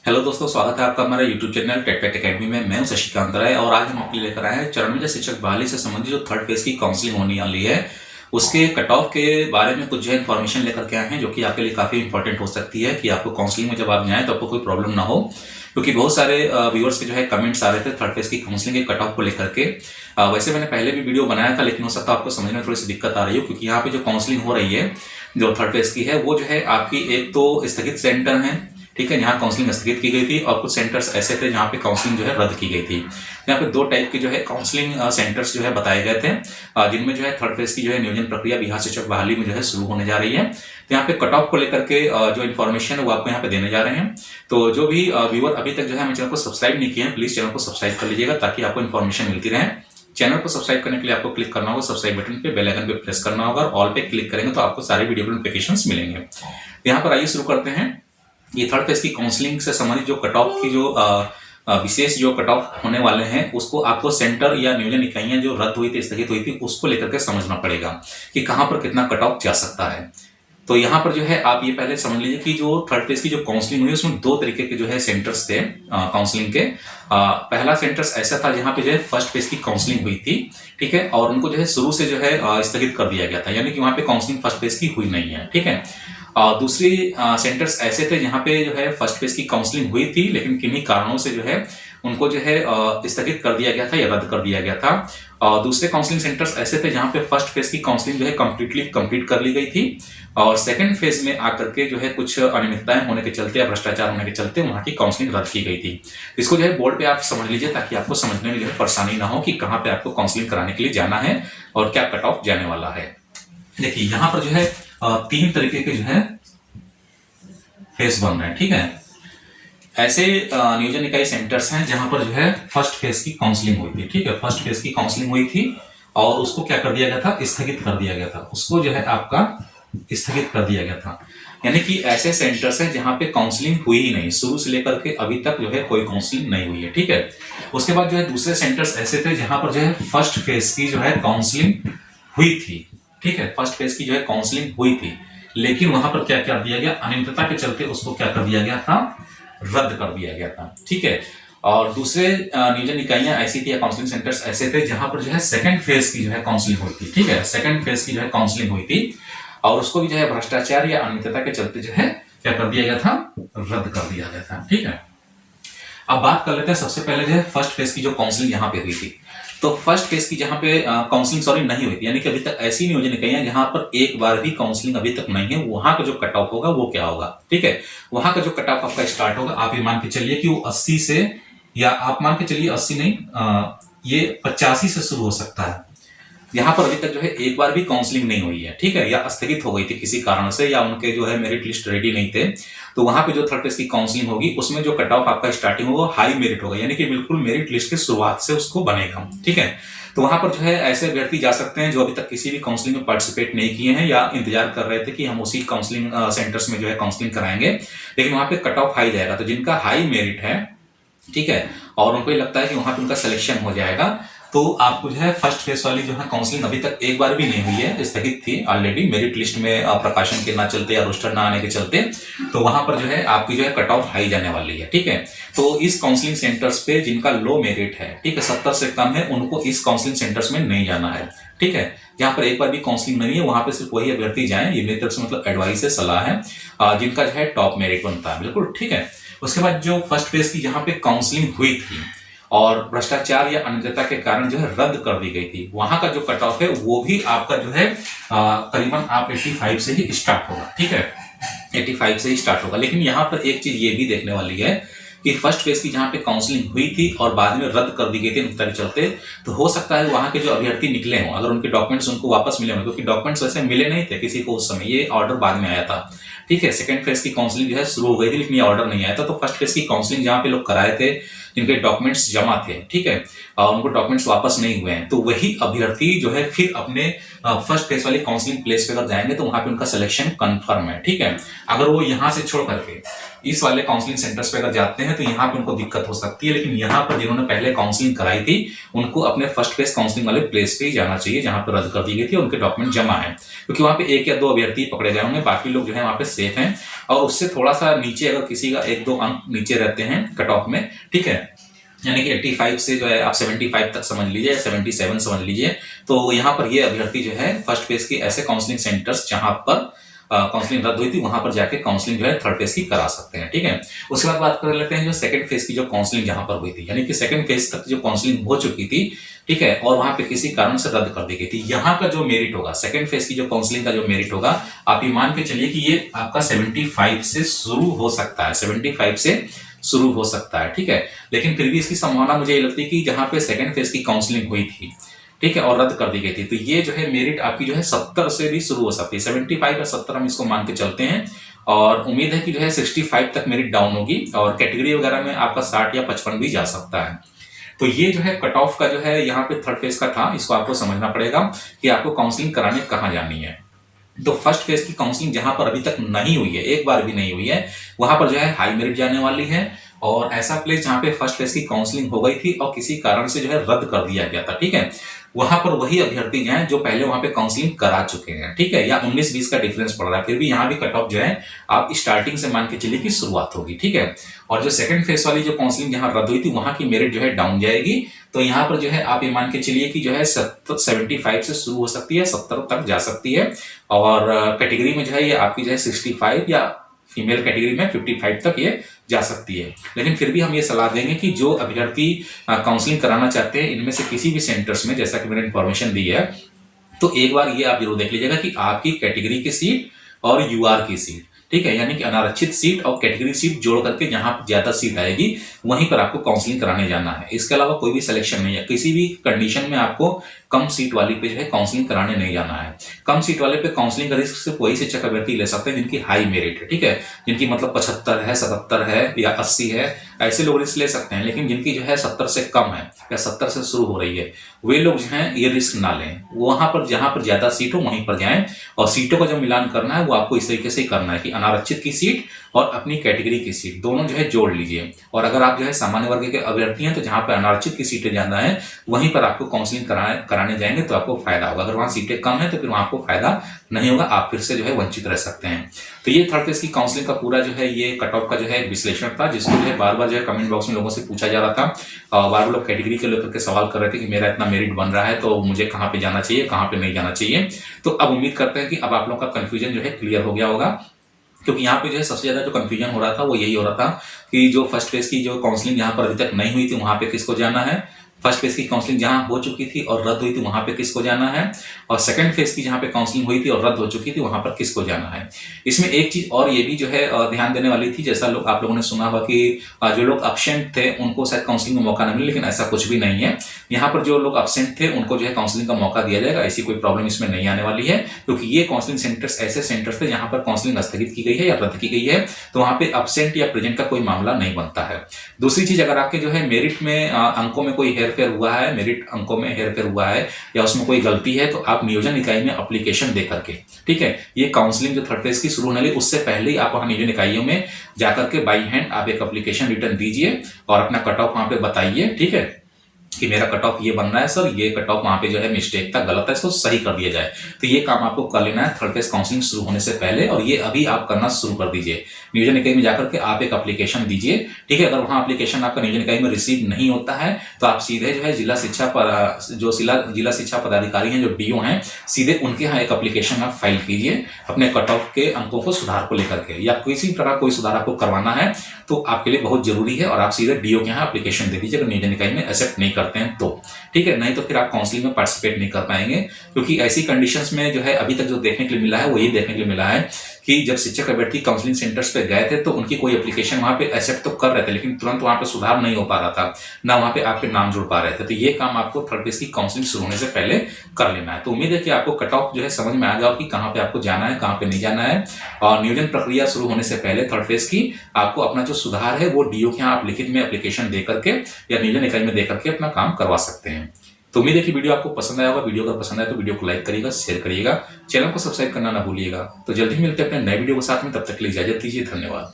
Hello दोस्तों, स्वागत है आपका हमारे YouTube चैनल टेटपेट एकेडमी में। मैं हूं शशिकांत राय और आज हम आपके लिए लेकर आए हैं चरणबद्ध शिक्षक बहाली से संबंधित जो थर्ड फेज की काउंसलिंग होने वाली है उसके कट ऑफ के बारे में कुछ जो है इन्फॉर्मेशन लेकर के आए हैं, जो कि आपके लिए काफी इंपॉर्टेंट हो सकती है कि आपको काउंसलिंग में जब आप जाएं तो आपको कोई प्रॉब्लम ना हो। क्योंकि बहुत सारे व्यूअर्स के जो है कमेंट्स आ रहे थे थर्ड फेज की काउंसलिंग के कट ऑफ को लेकर के। वैसे मैंने पहले भी वीडियो बनाया था, लेकिन हो सकता है आपको समझने में थोड़ी सी दिक्कत आ रही हो, क्योंकि यहाँ पे जो काउंसलिंग हो रही है जो थर्ड फेज की है वो जो है आपकी एक तो स्थगित सेंटर है, ठीक है, यहाँ काउंसलिंग स्थगित की गई थी, और कुछ सेंटर्स ऐसे थे जहाँ पे काउंसलिंग जो है रद्द की गई थी। यहाँ पे दो टाइप के जो है काउंसलिंग सेंटर्स जो है बताए गए थे, जिनमें जो है थर्ड फेज की जो है नियोजन प्रक्रिया बिहार शिक्षक बहाली में जो है शुरू होने जा रही है। तो यहाँ पे कट ऑफ को लेकर के जो इन्फॉर्मेशन है वो आपको यहाँ पे देने जा रहे हैं। तो जो भी व्यूअर अभी तक जो है हमारे चैनल को सब्सक्राइब नहीं किए हैं, प्लीज चैनल को सब्सक्राइब कर लीजिएगा ताकि आपको इन्फॉर्मेशन मिलती रहे। चैनल को सब्सक्राइब करने के लिए आपको क्लिक करना होगा सब्सक्राइब बटन पे, बेल आइकन पे प्रेस करना होगा और ऑल पे क्लिक करेंगे तो आपको सारे वीडियो नोटिफिकेशंस मिलेंगे। यहाँ पर आइए शुरू करते हैं। ये थर्ड फेज की काउंसलिंग से संबंधित जो कट ऑफ की जो विशेष जो कट ऑफ होने वाले हैं उसको आपको सेंटर या नियोजन इकाइयां जो रद्द हुई थी, स्थगित हुई थी, उसको लेकर के समझना पड़ेगा कि कहां पर कितना कट ऑफ जा सकता है। तो यहाँ पर जो है आप ये पहले समझ लीजिए कि जो थर्ड फेज की जो काउंसलिंग हुई उसमें दो तरीके के जो है सेंटर्स थे काउंसलिंग के। पहला सेंटर्स ऐसा था जहाँ पे जो है फर्स्ट फेज की काउंसलिंग हुई थी, ठीक है, और उनको जो है शुरू से जो है स्थगित कर दिया गया था, यानी कि वहां पे काउंसलिंग फर्स्ट फेज की हुई नहीं है, ठीक है। दूसरी सेंटर्स ऐसे थे जहां पे जो है फर्स्ट फेज की काउंसलिंग हुई थी, लेकिन किन्हीं कारणों से जो है उनको जो है स्थगित कर दिया गया था या रद्द कर दिया गया था। और दूसरे काउंसलिंग सेंटर्स ऐसे थे जहां पे फर्स्ट फेज की काउंसलिंग जो है कंप्लीट कर ली गई थी, और सेकंड फेज में आकर के जो है कुछ अनियमितताएं होने के चलते या भ्रष्टाचार होने के चलते वहां की काउंसलिंग रद्द की गई थी। इसको जो है बोर्ड पे आप समझ लीजिए ताकि आपको समझने में जो है परेशानी ना हो कि कहाँ पे आपको काउंसलिंग कराने के लिए जाना है और क्या कट ऑफ जाने वाला है। देखिए यहाँ पर जो है तीन तरीके के जो है फेज बन रहे हैं, ठीक है। ऐसे नियोजन इकाई सेंटर्स हैं जहां पर जो है फर्स्ट फेज की काउंसलिंग हुई थी, ठीक है, फर्स्ट फेज की काउंसलिंग हुई थी और उसको क्या कर दिया गया था, स्थगित कर दिया गया था, उसको जो है आपका स्थगित कर दिया गया था। यानी कि ऐसे सेंटर्स हैं जहां पे काउंसलिंग हुई ही नहीं, शुरू से लेकर के अभी तक जो है कोई काउंसलिंग नहीं हुई है, ठीक है। उसके बाद जो है दूसरे सेंटर्स ऐसे थे जहां पर जो है फर्स्ट फेज की जो है काउंसलिंग हुई थी, ठीक है, फर्स्ट फेज की जो है काउंसलिंग हुई थी, लेकिन वहां पर क्या कर दिया गया, अनियमितता के चलते उसको क्या कर दिया गया था, रद्द कर दिया गया था, ठीक है। और दूसरे नियोजन इकाइयां ऐसी थी, काउंसलिंग सेंटर्स ऐसे थे जहां पर जो है सेकंड फेज की जो है काउंसलिंग हुई थी, ठीक है, सेकंड फेज की जो है काउंसलिंग हुई थी और उसको भी जो है भ्रष्टाचार या अनियमितता के चलते जो है क्या कर दिया गया था, रद्द कर दिया गया था, ठीक है। अब बात कर लेते हैं सबसे पहले जो है फर्स्ट फेज की जो काउंसलिंग यहाँ पे हुई थी। तो फर्स्ट फेज की जहां पे काउंसलिंग नहीं हुई थी, यानी कि अभी तक ऐसी नियोजन इकाइयां जहां पर एक बार भी काउंसलिंग अभी तक नहीं है, वहां का जो कट ऑफ होगा वो क्या होगा, ठीक है। वहां का जो कट ऑफ आपका स्टार्ट होगा, आप ये मान के चलिए कि वो 80 से, या आप मान के चलिए 80 नहीं, ये 85 से शुरू हो सकता है। यहाँ पर अभी तक जो है एक बार भी काउंसलिंग नहीं हुई है, ठीक है, या स्थगित हो गई थी किसी कारण से, या उनके जो है मेरिट लिस्ट रेडी नहीं थे, तो वहां पे जो थर्ड फेज की काउंसलिंग होगी उसमें जो कट ऑफ आपका स्टार्टिंग होगा हाई मेरिट होगा, यानी कि बिल्कुल मेरिट लिस्ट की शुरुआत से उसको बनेगा, ठीक है। तो वहां पर जो है ऐसे अभ्यर्थी जा सकते हैं जो अभी तक किसी भी काउंसलिंग में पार्टिसिपेट नहीं किए हैं या इंतजार कर रहे थे कि हम उसी काउंसलिंग सेंटर्स में जो है काउंसलिंग कराएंगे, लेकिन वहां पे कट ऑफ हाई जाएगा। तो जिनका हाई मेरिट है, ठीक है, और उनको लगता है कि वहां पे उनका सिलेक्शन हो जाएगा, तो आपको जो है फर्स्ट फेज वाली जो है काउंसलिंग अभी तक एक बार भी नहीं हुई है, स्थगित थी ऑलरेडी मेरिट लिस्ट में प्रकाशन के ना चलते या रोस्टर ना आने के चलते, तो वहां पर जो है आपकी जो है कट ऑफ हाई जाने वाली है, ठीक है। तो इस काउंसलिंग सेंटर्स पे जिनका लो मेरिट है, ठीक है, 70 से कम है, उनको इस काउंसलिंग सेंटर्स में नहीं जाना है, ठीक है। जहां पर एक बार भी काउंसलिंग नहीं है वहां पे सिर्फ वही अभ्यर्थी जाएं, ये मेरी तरफ से मतलब एडवाइस है, सलाह है, जिनका जो है टॉप मेरिट बनता है, बिल्कुल, ठीक है। उसके बाद जो फर्स्ट फेज की जहां पे काउंसलिंग हुई थी और भ्रष्टाचार या अनियमितता के कारण जो है रद्द कर दी गई थी, वहां का जो कट ऑफ है वो भी आपका जो है करीबन आप 85 से ही स्टार्ट होगा, ठीक है, 85 से ही स्टार्ट होगा। लेकिन यहाँ पर एक चीज ये भी देखने वाली है कि फर्स्ट फेज की जहां पे काउंसलिंग हुई थी और बाद में रद्द कर दी गई थी अनियमितता के चलते, तो हो सकता है वहां के जो अभ्यर्थी निकले हों, अगर उनके डॉक्यूमेंट्स उनको वापस मिले हों, क्योंकि डॉक्यूमेंट्स वैसे मिले नहीं थे किसी को उस समय, ये ऑर्डर बाद में आया था, ठीक है। सेकंड फेज की काउंसलिंग जो है शुरू हो गई थी लेकिन ये ऑर्डर नहीं आया था, तो फर्स्ट फेज की काउंसलिंग जहां पे लोग कराए थे जिनके डॉक्यूमेंट्स जमा थे, ठीक है, और उनको डॉक्यूमेंट्स वापस नहीं हुए हैं, तो वही अभ्यर्थी जो है फिर अपने फर्स्ट फेज वाली काउंसलिंग प्लेस पे अगर जाएंगे तो वहां पे उनका सिलेक्शन कंफर्म है, ठीक है। अगर वो यहां से छोड़ करके इस वाले काउंसलिंग सेंटर्स पे अगर जाते हैं तो यहाँ पे उनको दिक्कत हो सकती है, लेकिन यहाँ पर जिन्होंने पहले काउंसलिंग कराई थी उनको अपने फर्स्ट फेज काउंसलिंग वाले प्लेस पे ही जाना चाहिए जहां पर रद्द कर दी गई थी, उनके डॉक्यूमेंट जमा है, क्योंकि वहां पे एक या दो अभ्यर्थी पकड़े गए होंगे, बाकी लोग जो है वहां पे सेफ हैं, और उससे थोड़ा सा नीचे अगर किसी का 1-2 अंक नीचे रहते हैं कट ऑफ में, ठीक है, यानी कि 85 से जो है आप 75 तक समझ लीजिए या 77 समझ लीजिए, तो यहाँ पर ये अभ्यर्थी जो है फर्स्ट फेज की ऐसे काउंसलिंग सेंटर्स जहां पर काउंसलिंग रद्द हुई थी वहां पर जाके काउंसलिंग जो है थर्ड फेज की करा सकते हैं, ठीक है। उसके बाद बात कर लेते हैं जो सेकंड फेज की जो काउंसलिंग जहां पर हुई थी, यानी कि सेकंड फेज तक जो काउंसलिंग हो चुकी थी, ठीक है, और वहां पे किसी कारण से रद्द कर दी गई थी। यहाँ का जो मेरिट होगा, सेकंड फेज की जो काउंसलिंग का जो मेरिट होगा, आप ये मान के चलिए कि ये आपका 75 से शुरू हो सकता है, 75 से शुरू हो सकता है, ठीक है। लेकिन फिर भी इसकी संभावना मुझे ये लगती है कि जहां पे सेकंड फेज की काउंसलिंग हुई थी, ठीक है, और रद्द कर दी गई थी, तो ये जो है मेरिट आपकी जो है 70 से भी शुरू हो सकती है, 75 या 70 हम इसको मान के चलते हैं, और उम्मीद है कि जो है 65 तक मेरिट डाउन होगी, और कैटेगरी वगैरह में आपका 60 या 55 भी जा सकता है। तो ये जो है कट ऑफ का जो है यहाँ पे थर्ड फेज का था, इसको आपको समझना पड़ेगा कि आपको काउंसलिंग कराने कहाँ जानी है। तो फर्स्ट फेज की काउंसलिंग जहां पर अभी तक नहीं हुई है, एक बार भी नहीं हुई है, वहां पर जो है हाई मेरिट जाने वाली है, और ऐसा प्लेस जहां पे फर्स्ट फेज की काउंसलिंग हो गई थी और किसी कारण से जो है रद्द कर दिया गया था, ठीक है, वहां पर वही अभ्यर्थी हैं जो पहले वहां पे काउंसलिंग करा चुके हैं, ठीक है, या 19-20 का डिफरेंस पड़ रहा है, फिर भी यहाँ भी कट ऑफ जो है आप स्टार्टिंग से मान के चलिए कि शुरुआत होगी, ठीक है। और जो सेकंड फेज वाली जो काउंसलिंग जहां रद्द हुई थी वहां की मेरिट जो है डाउन जाएगी, तो यहाँ पर जो है आप ये मान के चलिए कि जो है 75 से शुरू हो सकती है, 70 तक जा सकती है, और कैटेगरी में जो है ये आपकी जो है 65 या फीमेल कैटेगरी में 55 तक ये जा सकती है। लेकिन फिर भी हम ये सलाह देंगे कि जो अभ्यर्थी काउंसलिंग कराना चाहते हैं इनमें से किसी भी सेंटर्स में, जैसा कि मैंने इन्फॉर्मेशन दी है, तो एक बार ये आप जरूर देख लीजिएगा कि आपकी कैटेगरी की सीट और यूआर की सीट, ठीक है, यानी कि अनारक्षित सीट और कैटेगरी सीट जोड़ करके जहां ज्यादा सीट आएगी वहीं पर आपको काउंसलिंग कराने जाना है। इसके अलावा कोई भी सिलेक्शन नहीं है, किसी भी कंडीशन में आपको कम सीट वाली पे जो है काउंसलिंग कराने नहीं जाना है। कम सीट वाले पे काउंसलिंग का रिस्क सिर्फ वही शिक्षक अभ्यर्थी ले सकते हैं जिनकी हाई मेरिट है, ठीक है, जिनकी मतलब 75 है, 77 है या 80 है, ऐसे लोग रिस्क ले सकते हैं। लेकिन जिनकी जो है 70 से कम है या 70 से शुरू हो रही है, वे लोग जो है ये रिस्क ना लें, वहां पर जहां पर ज्यादा सीट हो वहीं पर जाएं, और सीटों का जो मिलान करना है वो आपको इस तरीके से ही करना है कि अनारक्षित की सीट और अपनी कैटेगरी की सीट दोनों जो है जोड़ लीजिए। और अगर आप जो है सामान्य वर्ग के अभ्यर्थी हैं तो जहां पर अनारक्षित की सीटें ज्यादा है वहीं पर आपको काउंसलिंग कराने जाएंगे तो आपको फायदा होगा। अगर वहां सीटें कम है तो फिर वहां आपको फायदा नहीं होगा, आप फिर से जो है वंचित रह सकते हैं। तो ये थर्ड फेज की काउंसलिंग का पूरा जो है ये कट ऑफ का जो है विश्लेषण था, जिसको जो है बार बार जो है कमेंट बॉक्स में लोगों से पूछा जा रहा था, और बार बार लोग कैटेगरी के लेकर के सवाल कर रहे थे कि मेरा इतना मेरिट बन रहा है तो मुझे कहाँ पे जाना चाहिए, कहाँ पे नहीं जाना चाहिए। तो अब उम्मीद करते हैं कि अब आप लोगों का कंफ्यूजन जो है क्लियर हो गया होगा, क्योंकि यहाँ पे जो है सबसे ज्यादा जो कंफ्यूजन हो रहा था वो यही हो रहा था कि जो फर्स्ट फेज की जो काउंसलिंग यहाँ पर अभी तक नहीं हुई थी वहां पे किसको जाना है, फर्स्ट फेज की काउंसलिंग जहां हो चुकी थी और रद्द हुई थी वहां पे किसको जाना है, और सेकंड फेज की जहां पे काउंसलिंग हुई थी और रद्द हो चुकी थी वहां पर किसको जाना है। इसमें एक चीज और ये भी जो है ध्यान देने वाली थी, जैसा लोग आप लोगों ने सुना होगा कि जो लोग अब्सेंट थे उनको शायद काउंसलिंग में मौका नहीं मिले, लेकिन ऐसा कुछ भी नहीं है। यहाँ पर जो लोग अब्सेंट थे उनको जो है काउंसलिंग का मौका दिया जाएगा, ऐसी कोई प्रॉब्लम इसमें नहीं आने वाली है, क्योंकि ये काउंसलिंग सेंटर्स ऐसे सेंटर्स थे जहां पर काउंसलिंग स्थगित की गई है या रद्द की गई है, तो वहां पे अब्सेंट या प्रेजेंट का कोई मामला नहीं बनता है। दूसरी चीज, अगर आपके जो है मेरिट में अंकों में कोई हेरफेर हुआ है, मेरिट अंकों में हेरफेर हुआ है या उसमें कोई गलती है, तो आप नियोजन इकाई में एप्लीकेशन दे करके, ठीक है, ये काउंसलिंग जो थर्ड फेज की शुरू होने लगी उससे पहले ही आप वहां नियोजन इकाइयों में जाकर के बाई हैंड आप एक एप्लीकेशन रिटर्न दीजिए और अपना कट ऑफ वहां पे बताइए, ठीक है, कि मेरा कट ऑफ ये बन रहा है सर, ये कट ऑफ वहां पे जो है मिस्टेक था, गलत है, इसको सही कर दिया जाए। तो ये काम आपको कर लेना है थर्ड फेज काउंसलिंग शुरू होने से पहले, और ये अभी आप करना शुरू कर दीजिए। नियोजन इकाई में जाकर के आप एक एप्लीकेशन दीजिए, ठीक है। अगर वहां एप्लीकेशन आपका नियोजन इकाई में रिसीव नहीं होता है तो आप सीधे जो है जिला शिक्षा पदाधिकारी हैं, जो डीओ हैं, सीधे उनके यहाँ एक एप्लीकेशन आप फाइल कीजिए अपने कट ऑफ के अंकों को सुधार को लेकर के, या किसी प्रकार कोई सुधार आपको करवाना है तो आपके लिए बहुत जरूरी है, और आप सीधे डीओ के यहाँ एप्लीकेशन दे दीजिए अगर नियोजन इकाई में एक्सेप्ट नहीं करते हैं तो, ठीक है। नहीं तो फिर आप काउंसलिंग में पार्टिसिपेट नहीं कर पाएंगे, क्योंकि ऐसी कंडीशंस में जो है अभी तक जो देखने के लिए मिला है वो ये देखने के लिए मिला है कि जब शिक्षक अभ्यर्थी काउंसलिंग सेंटर्स पे गए थे तो उनकी कोई एप्लीकेशन वहां पे एक्सेप्ट तो कर रहे थे, लेकिन तुरंत वहां पे सुधार नहीं हो पा रहा था, ना वहां पे आपके नाम जुड़ पा रहे थे। तो ये काम आपको थर्ड फेज की काउंसलिंग शुरू होने से पहले कर लेना है। तो उम्मीद है कि आपको कट ऑफ जो है समझ में आ गया कि कहाँ पे आपको जाना है, कहाँ पे नहीं जाना है, और नियोजन प्रक्रिया शुरू होने से पहले थर्ड फेज की आपको अपना जो सुधार है वो डीओ के यहाँ आप लिखित में एप्लीकेशन दे करके या नियोजन इकाई में दे करके अपना काम करवा सकते हैं। तो उम्मीद है कि वीडियो आपको पसंद आया होगा। वीडियो अगर पसंद आए तो वीडियो को लाइक करिएगा, शेयर करिएगा, चैनल को सब्सक्राइब करना ना भूलिएगा। तो जल्दी मिलते हैं अपने नए वीडियो के साथ में, तब तक के लिए इजाजत दीजिए, धन्यवाद।